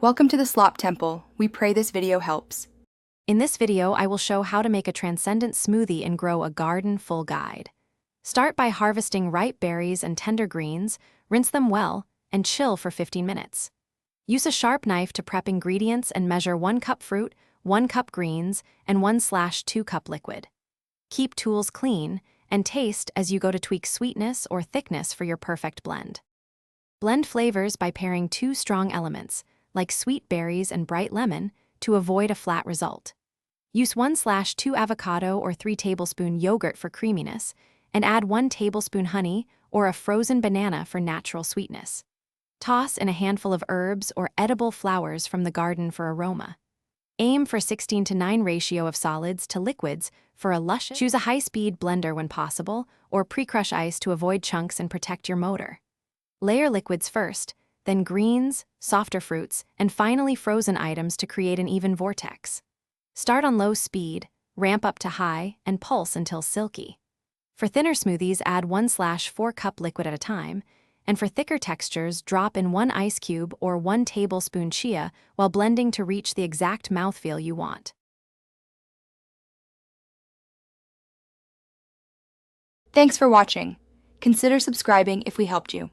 Welcome to the Slop Temple. We pray this video helps. In this video, I will show how to make a transcendent smoothie and grow a garden full guide. Start by harvesting ripe berries and tender greens, rinse them well, and chill for 15 minutes. Use a sharp knife to prep ingredients and measure 1 cup fruit, 1 cup greens, and 1/2 cup liquid. Keep tools clean, and taste as you go to tweak sweetness or thickness for your perfect blend. Blend flavors by pairing 2 strong elements, like sweet berries and bright lemon, to avoid a flat result. Use 1/2 avocado or 3 tablespoon yogurt for creaminess, and add 1 tablespoon honey or a frozen banana for natural sweetness. Toss in a handful of herbs or edible flowers from the garden for aroma. Aim for 16:9 ratio of solids to liquids for a luscious. Choose a high-speed blender when possible, or pre-crush ice to avoid chunks and protect your motor. Layer liquids first, then greens, softer fruits, and finally frozen items to create an even vortex. Start on low speed, ramp up to high, and pulse until silky. For thinner smoothies, add 1/4 cup liquid at a time, and for thicker textures, drop in 1 ice cube or 1 tablespoon chia while blending to reach the exact mouthfeel you want. Thanks for watching. Consider subscribing if we helped you.